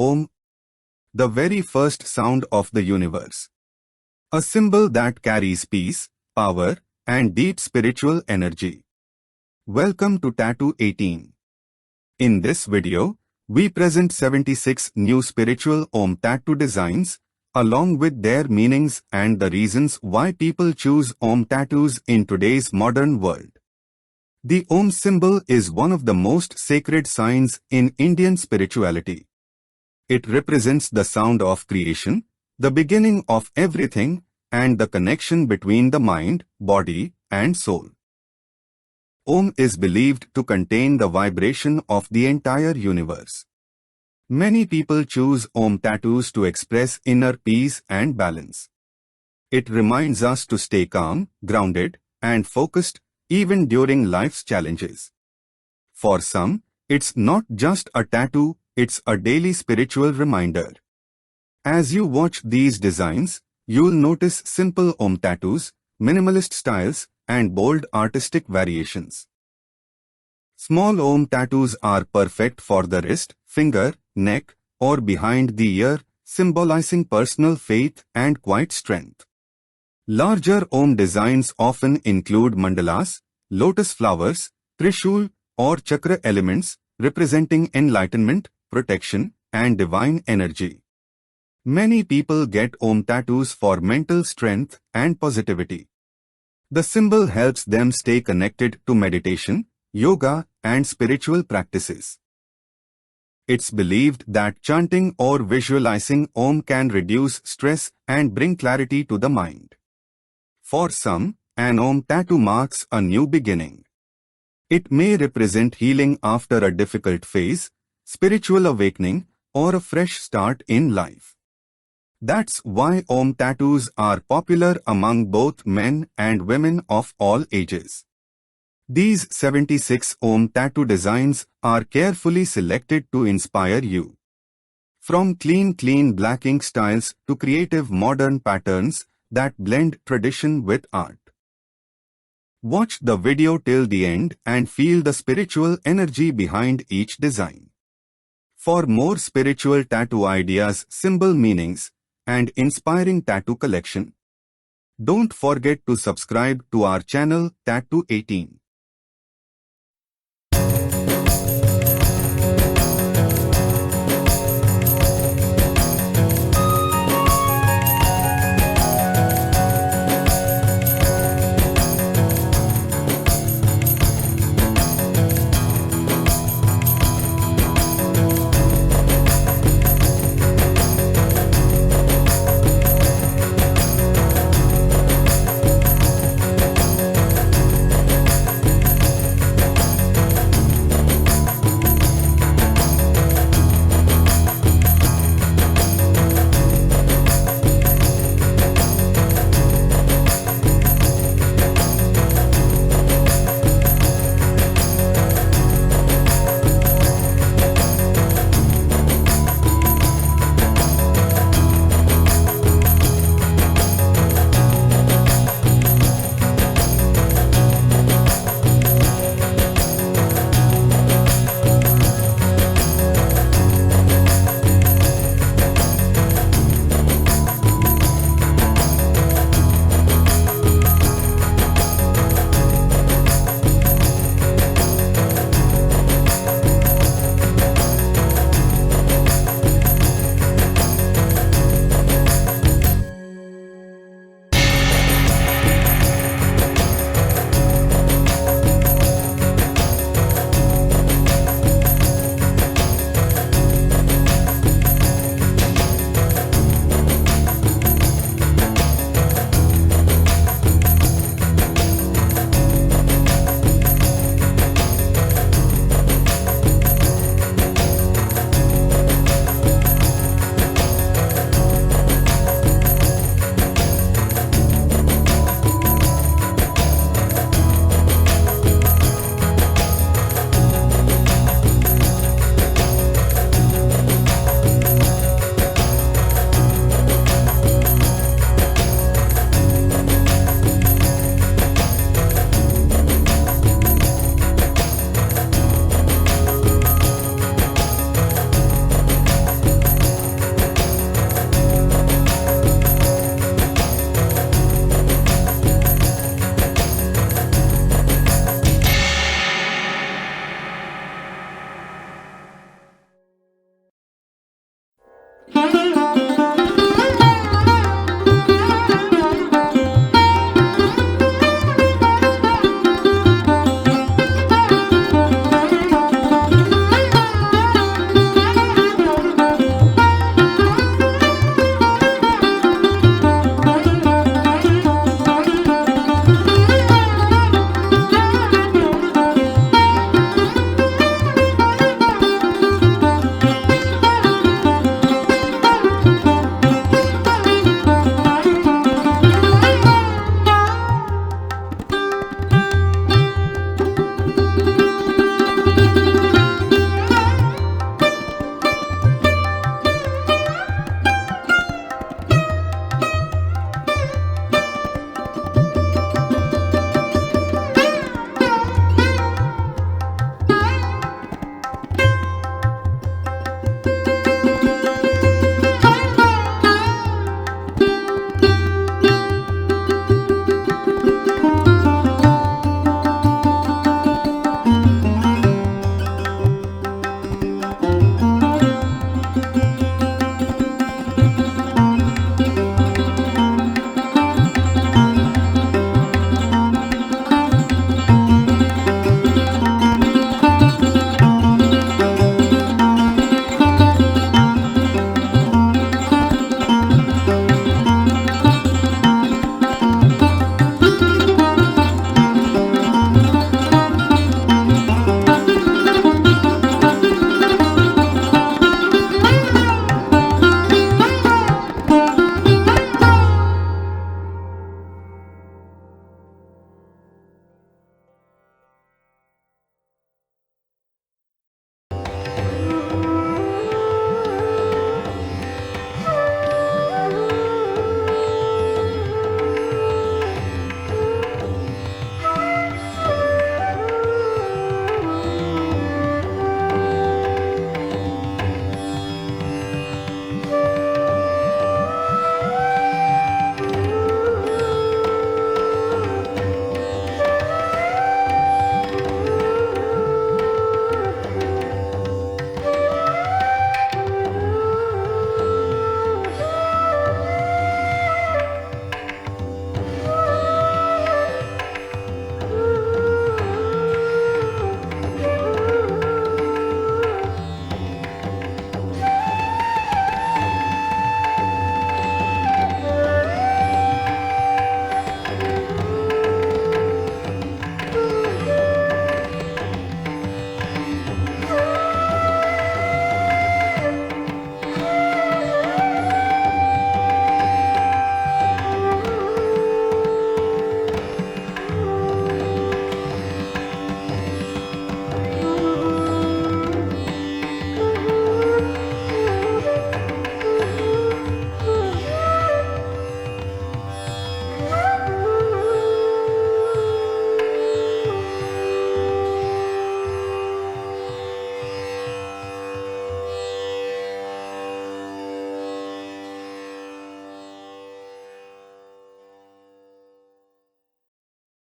Om, the very first sound of the universe. A symbol that carries peace, power, and deep spiritual energy. Welcome to Tattoo 18. In this video, we present 76 new spiritual Om tattoo designs, along with their meanings and the reasons why people choose Om tattoos in today's modern world. The Om symbol is one of the most sacred signs in Indian spirituality. It represents the sound of creation, the beginning of everything, and the connection between the mind, body, and soul. Om is believed to contain the vibration of the entire universe. Many people choose Om tattoos to express inner peace and balance. It reminds us to stay calm, grounded, and focused even during life's challenges. For some, it's not just a tattoo, it's a daily spiritual reminder. As you watch these designs, you'll notice simple Om tattoos, minimalist styles, and bold artistic variations. Small Om tattoos are perfect for the wrist, finger, neck, or behind the ear, symbolizing personal faith and quiet strength. Larger Om designs often include mandalas, lotus flowers, trishul, or chakra elements, representing enlightenment, protection, and divine energy. Many people get Om tattoos for mental strength and positivity. The symbol helps them stay connected to meditation, yoga, and spiritual practices. It's believed that chanting or visualizing Om can reduce stress and bring clarity to the mind. For some, an Om tattoo marks a new beginning. It may represent healing after a difficult phase, spiritual awakening, or a fresh start in life. That's why Om tattoos are popular among both men and women of all ages. These 76 Om tattoo designs are carefully selected to inspire you. From clean black ink styles to creative modern patterns that blend tradition with art. Watch the video till the end and feel the spiritual energy behind each design. For more spiritual tattoo ideas, symbol meanings, and inspiring tattoo collection, don't forget to subscribe to our channel Tattoo 18.